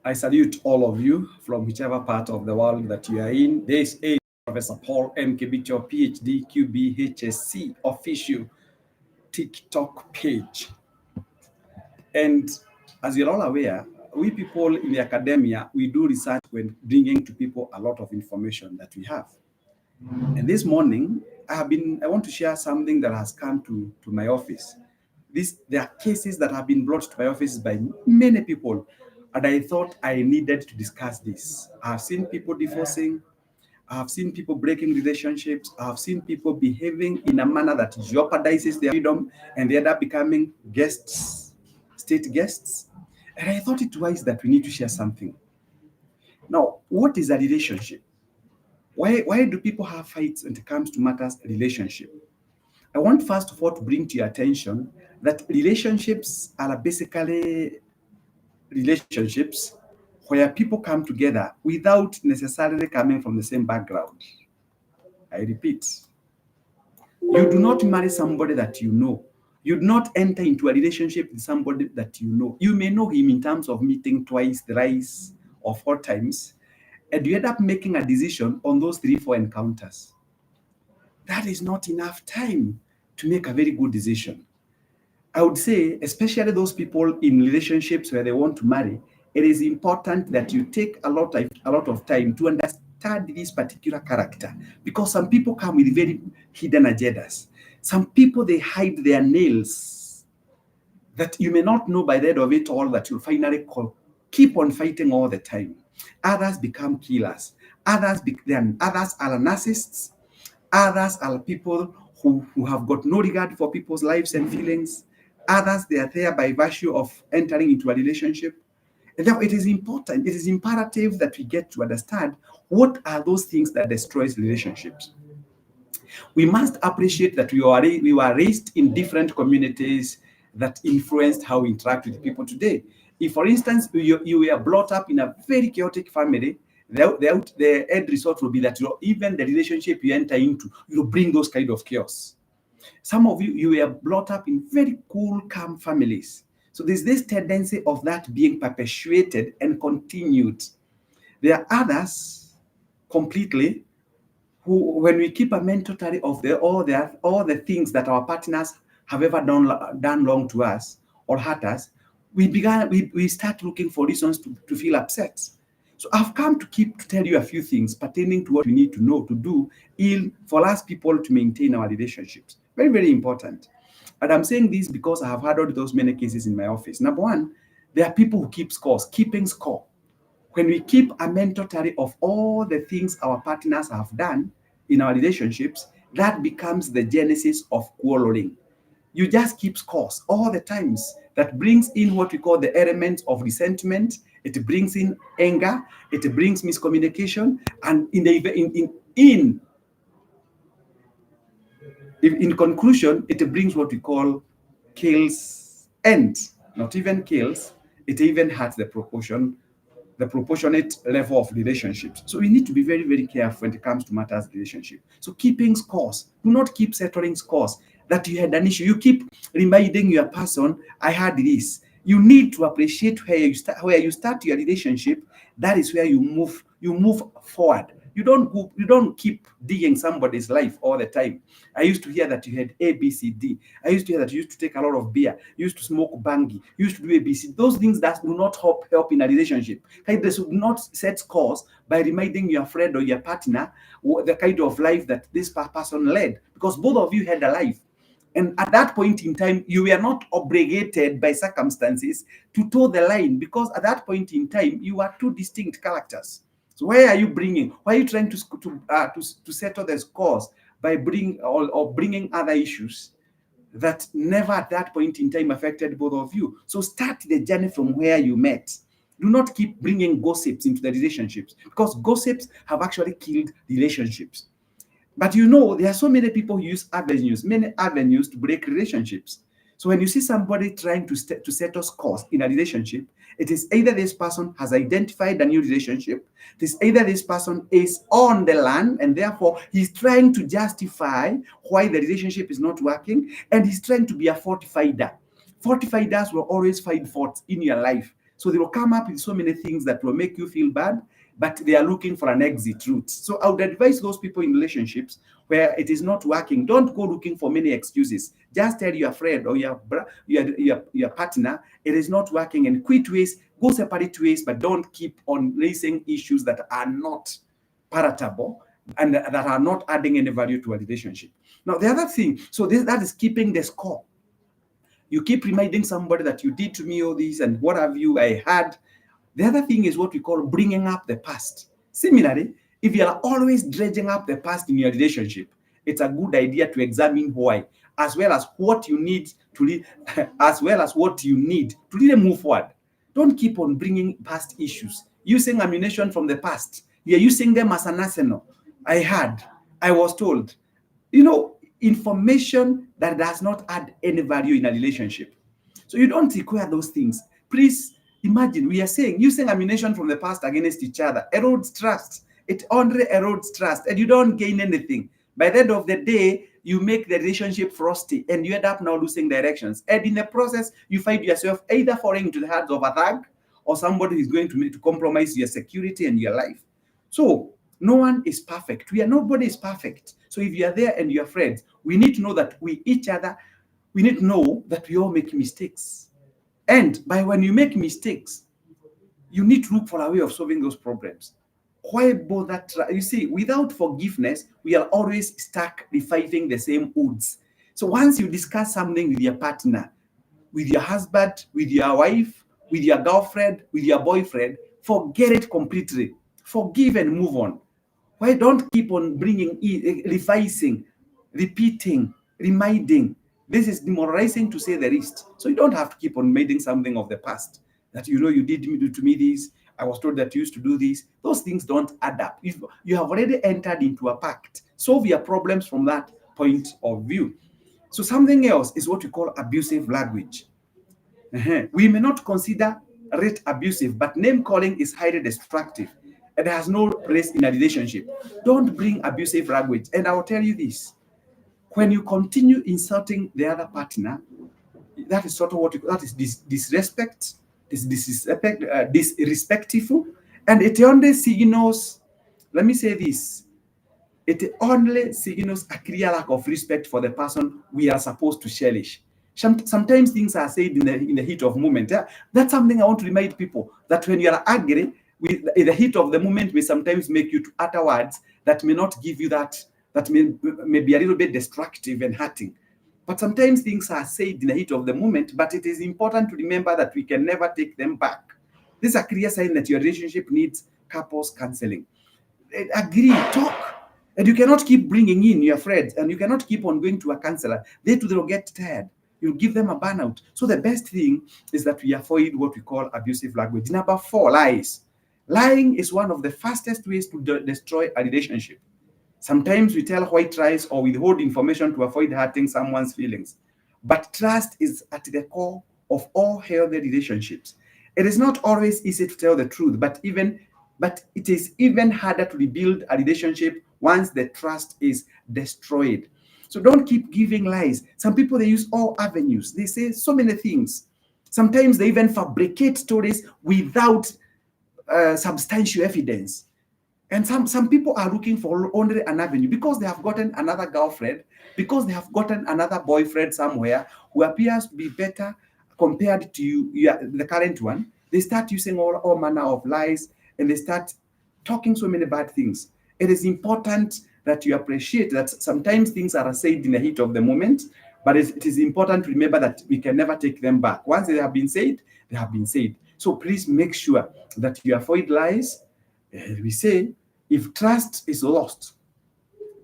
I salute all of you from whichever part of the world that you are in. This is Professor Paul M. Kibicho, PhD, QBHSC, official TikTok page. And as you're all aware, we people in the academia, we do research when bringing to people a lot of information that we have. And this morning, I want to share something that has come to my office. There are cases that have been brought to my office by many people, and I thought I needed to discuss this. I've seen people divorcing, I've seen people breaking relationships, I've seen people behaving in a manner that jeopardizes their freedom, and they end up becoming guests, state guests. And I thought it wise that we need to share something. Now, what is a relationship? Why do people have fights when it comes to matters relationship? I want first of all to bring to your attention that relationships are basically relationships where people come together without necessarily coming from the same background. I repeat, you do not marry somebody that you know. You do not enter into a relationship with somebody that you know. You may know him in terms of meeting twice, thrice, or four times, and you end up making a decision on those 3, 4 encounters. That is not enough time to make a very good decision. I would say, especially those people in relationships where they want to marry, it is important that you take a lot of time to understand this particular character, because some people come with very hidden agendas. Some people, they hide their nails that you may not know by the end of it all that you'll finally keep on fighting all the time. Others become killers. Others are narcissists. Others are people who have got no regard for people's lives and feelings. Others, they are there by virtue of entering into a relationship. And therefore, it is important, it is imperative that we get to understand what are those things that destroys relationships. We must appreciate that we were raised in different communities that influenced how we interact with people today. If, for instance, you were brought up in a very chaotic family, the end result will be that even the relationship you enter into, you bring those kind of chaos. Some of you were brought up in very cool, calm families. So there's this tendency of that being perpetuated and continued. There are others completely who, when we keep a mental tally of all the things that our partners have ever done wrong to us or hurt us, we start looking for reasons to feel upset. So I've come to tell you a few things pertaining to what we need to know to do for us people to maintain our relationships. Very, very important. And I'm saying this because I have handled those many cases in my office. Number one, there are people who keep scores, keeping score. When we keep a mental tally of all the things our partners have done in our relationships, that becomes the genesis of quarreling. You just keep scores all the times. That brings in what we call the elements of resentment. It brings in anger. It brings miscommunication, and in conclusion, it brings what we call kills and not even kills. It even hurts the proportionate level of relationships. So we need to be very, very careful when it comes to matters relationship. So keeping scores. Do not keep settling scores that you had an issue. You keep reminding your person, I had this. You need to appreciate where you start your relationship. That is where you move forward. You don't keep digging somebody's life all the time. I used to hear that you had A, B, C, D. I used to hear that you used to take a lot of beer. You used to smoke bangi. You used to do ABC. Those things that do not help in a relationship. They should not set scores by reminding your friend or your partner the kind of life that this person led, because both of you had a life. And at that point in time, you were not obligated by circumstances to toe the line, because at that point in time, you are two distinct characters. So why are you trying to settle the scores by bringing other issues that never at that point in time affected both of you? So start the journey from where you met. Do not keep bringing gossips into the relationships, because gossips have actually killed relationships. But there are so many people who use many avenues to break relationships. So when you see somebody trying to settle scores in a relationship, it is either this person has identified a new relationship, it is either this person is on the land and therefore he's trying to justify why the relationship is not working, and he's trying to be a fortifier. Fortifiers will always find faults in your life. So they will come up with so many things that will make you feel bad, but they are looking for an exit route. So I would advise those people in relationships where it is not working, don't go looking for many excuses. Just tell your friend or your partner it is not working and quit ways, go separate ways, but don't keep on raising issues that are not palatable and that are not adding any value to a relationship. Now, the other thing, so that is keeping the score. You keep reminding somebody that you did to me all this and what have you, I had. The other thing is what we call bringing up the past. Similarly, if you are always dredging up the past in your relationship, it's a good idea to examine why, as well as what you need to really move forward. Don't keep on bringing past issues, using ammunition from the past. You're using them as an arsenal. I was told. Information that does not add any value in a relationship. So you don't require those things. Please imagine we are saying using ammunition from the past against each other erodes trust. It only erodes trust and you don't gain anything. By the end of the day, you make the relationship frosty and you end up now losing directions. And in the process, you find yourself either falling into the hands of a thug or somebody who is going to compromise your security and your life. So no one is perfect. Nobody is perfect. So if you are there and you're friends, we need to know that we need to know that we all make mistakes. And by when you make mistakes, you need to look for a way of solving those problems. Why bother? You see, without forgiveness, we are always stuck refighting the same woods. So once you discuss something with your partner, with your husband, with your wife, with your girlfriend, with your boyfriend, forget it completely. Forgive and move on. Why don't keep on bringing, revising, repeating, reminding? This is demoralizing to say the least. So you don't have to keep on reminding something of the past that you did to me this. I was told that you used to do this. Those things don't add up. If you have already entered into a pact, solve your problems from that point of view. So something else is what we call abusive language. We may not consider it abusive, but name calling is highly destructive. It has no place in a relationship. Don't bring abusive language. And I will tell you this. When you continue insulting the other partner, that is sort of that is disrespect, disrespectful, and it only signals, let me say this, it only signals a clear lack of respect for the person we are supposed to cherish. Sometimes things are said in the heat of moment. Yeah? That's something I want to remind people, that when you are angry, the heat of the moment may sometimes make you to utter words that may not give you that may be a little bit destructive and hurting. But sometimes things are said in the heat of the moment, but it is important to remember that we can never take them back. This is a clear sign that your relationship needs couples counseling. Agree, talk. And you cannot keep bringing in your friends, and you cannot keep on going to a counselor. They too will get tired. You'll give them a burnout. So the best thing is that we avoid what we call abusive language. Number 4, lies. Lying is one of the fastest ways to destroy a relationship. Sometimes we tell white lies or withhold information to avoid hurting someone's feelings. But trust is at the core of all healthy relationships. It is not always easy to tell the truth, but it is even harder to rebuild a relationship once the trust is destroyed. So don't keep giving lies. Some people, they use all avenues. They say so many things. Sometimes they even fabricate stories without substantial evidence. And some people are looking for only an avenue because they have gotten another girlfriend, because they have gotten another boyfriend somewhere who appears to be better compared to the current one. They start using all manner of lies and they start talking so many bad things. It is important that you appreciate that sometimes things are said in the heat of the moment, but it is important to remember that we can never take them back. Once they have been said, they have been said. So please make sure that you avoid lies. We say, if trust is lost,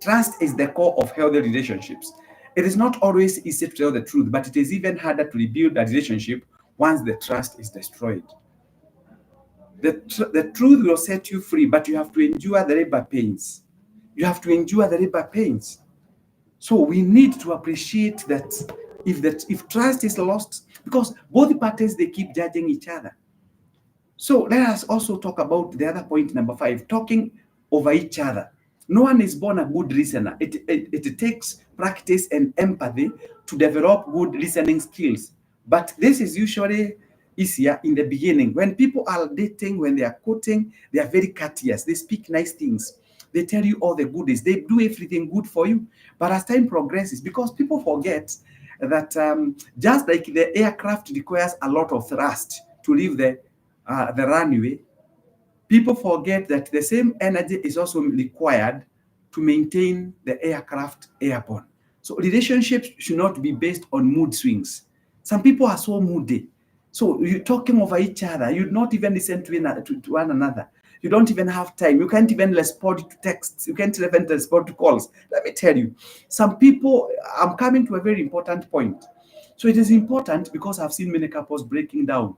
trust is the core of healthy relationships. It is not always easy to tell the truth, but it is even harder to rebuild a relationship once the trust is destroyed. The truth will set you free, but you have to endure the labor pains. You have to endure the labor pains. So we need to appreciate that if trust is lost, because both parties, they keep judging each other. So let us also talk about the other point, number 5, talking over each other. No one is born a good listener. It takes practice and empathy to develop good listening skills. But this is usually easier in the beginning. When people are dating, when they are courting, they are very courteous. They speak nice things. They tell you all the goodies. They do everything good for you. But as time progresses, because people forget that just like the aircraft requires a lot of thrust to leave the runway, people forget that the same energy is also required to maintain the aircraft airborne. So relationships should not be based on mood swings. Some people are so moody. So you're talking over each other. You not even listen to one another. You don't even have time. You can't even respond to texts. You can't even respond to calls. Let me tell you, some people, I'm coming to a very important point. So it is important because I've seen many couples breaking down.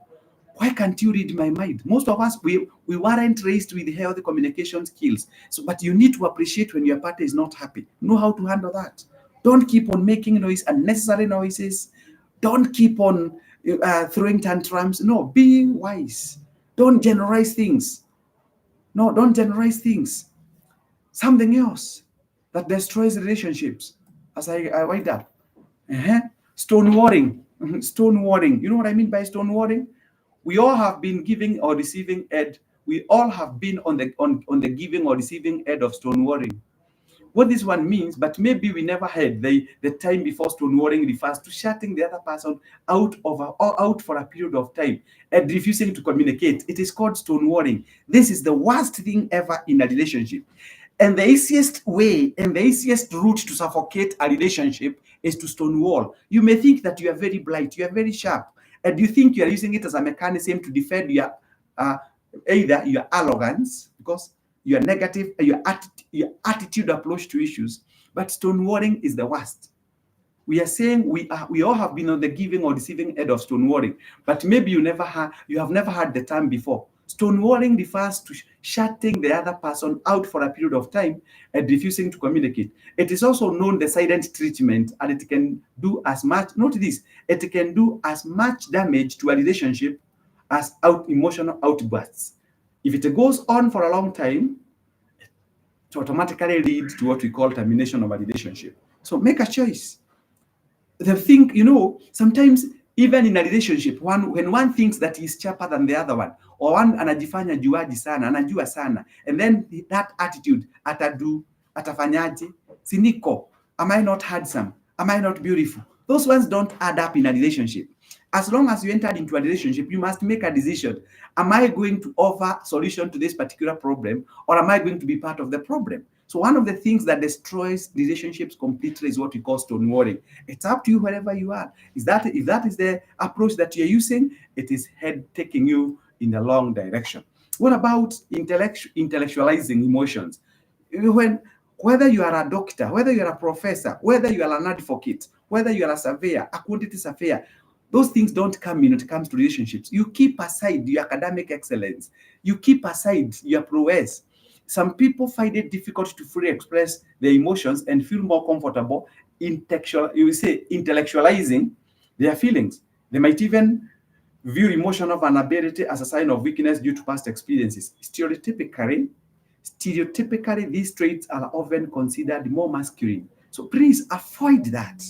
Why can't you read my mind? Most of us, we weren't raised with healthy communication skills. So, but you need to appreciate when your partner is not happy. Know how to handle that. Don't keep on making noise, unnecessary noises. Don't keep on throwing tantrums. No, be wise. Don't generalize things. No, don't generalize things. Something else that destroys relationships. As I wind up, stonewalling. Stonewalling. You know what I mean by stonewalling? We all have been giving or receiving end. We all have been on the giving or receiving end of stonewalling. What this one means, but maybe we never had the time before. Stonewalling refers to shutting the other person out or out for a period of time and refusing to communicate. It is called stonewalling. This is the worst thing ever in a relationship. And the easiest way and the easiest route to suffocate a relationship is to stonewall. You may think that you are very bright, you are very sharp, and you think you are using it as a mechanism to defend your either your arrogance, because your negative, your attitude approach to issues. But stonewalling is the worst. We are saying we all have been on the giving or receiving end of stonewalling, but maybe you have never had the term before. Stonewalling refers to shutting the other person out for a period of time and refusing to communicate. It is also known the silent treatment, and it can do as much, note this, it can do as much damage to a relationship as emotional outbursts. If it goes on for a long time, it automatically leads to what we call termination of a relationship. So make a choice. The thing, sometimes even in a relationship, when one thinks that he's sharper than the other one, or one anajifanya juaji sana, anajua sana, and then that attitude, atafanyaje, siniko, am I not handsome? Am I not beautiful? Those ones don't add up in a relationship. As long as you entered into a relationship, you must make a decision. Am I going to offer solution to this particular problem, or am I going to be part of the problem? So one of the things that destroys relationships completely is what we call stonewalling. It's up to you wherever you are. If that is the approach that you're using, it is taking you in the wrong direction. What about intellectualizing emotions? Whether you are a doctor, whether you are a professor, whether you are an advocate, whether you are a surveyor, a quantity surveyor, those things don't come in when it comes to relationships. You keep aside your academic excellence. You keep aside your prowess. Some people find it difficult to fully express their emotions and feel more comfortable intellectualizing their feelings. They might even view emotional vulnerability as a sign of weakness due to past experiences. Stereotypically, these traits are often considered more masculine. So please avoid that.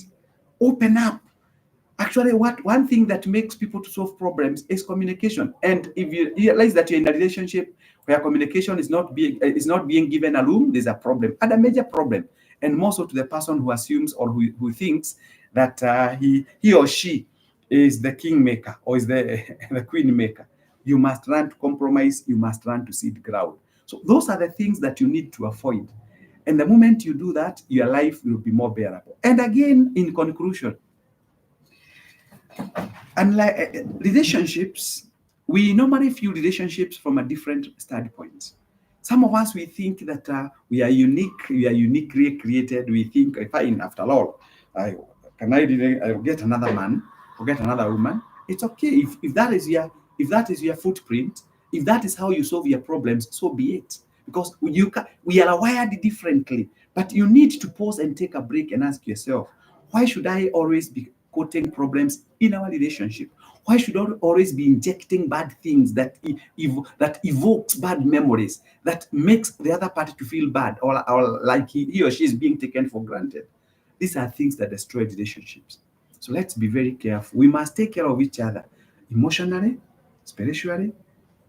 Open up. Actually, one thing that makes people to solve problems is communication. And if you realize that you're in a relationship where communication is not being given a room, there's a problem, and a major problem. And more so to the person who assumes or who thinks that he or she is the king maker or is the queen maker. You must learn to compromise. You must learn to cede ground. So those are the things that you need to avoid. And the moment you do that, your life will be more bearable. And again, in conclusion, unlike relationships, we normally view relationships from a different standpoint. Some of us, we think that we are uniquely created. We think, fine, after all, I get another man or get another woman. It's okay if that is your footprint. If that is how you solve your problems, so be it. Because we are wired differently. But you need to pause and take a break and ask yourself, why should I always be quoting problems in our relationship? Why should I always be injecting bad things that evokes bad memories, that makes the other party to feel bad or like he or she is being taken for granted? These are things that destroy relationships. So let's be very careful. We must take care of each other. emotionally, spiritually,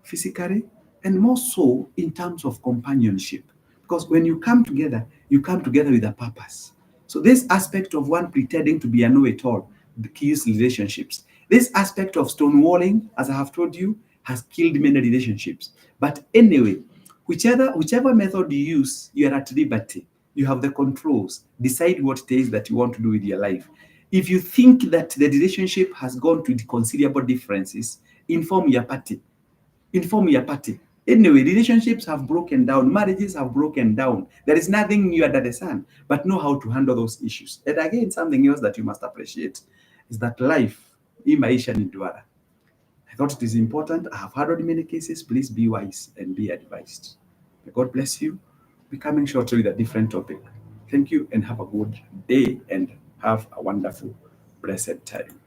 physically, and more so in terms of companionship. Because when you come together with a purpose. So this aspect of one pretending to be a know-it-all kills relationships. This aspect of stonewalling, as I have told you, has killed many relationships. But anyway, whichever method you use, you are at liberty. You have the controls. Decide what it is that you want to do with your life. If you think that the relationship has gone to considerable differences, inform your party. Inform your party. Anyway, relationships have broken down, marriages have broken down. There is nothing new under the sun, but know how to handle those issues. And again, something else that you must appreciate is that life, hii maisha ni duara. I thought it is important. I have heard many cases. Please be wise and be advised. May God bless you. Be coming shortly with a different topic. Thank you and have a good day and have a wonderful, blessed time.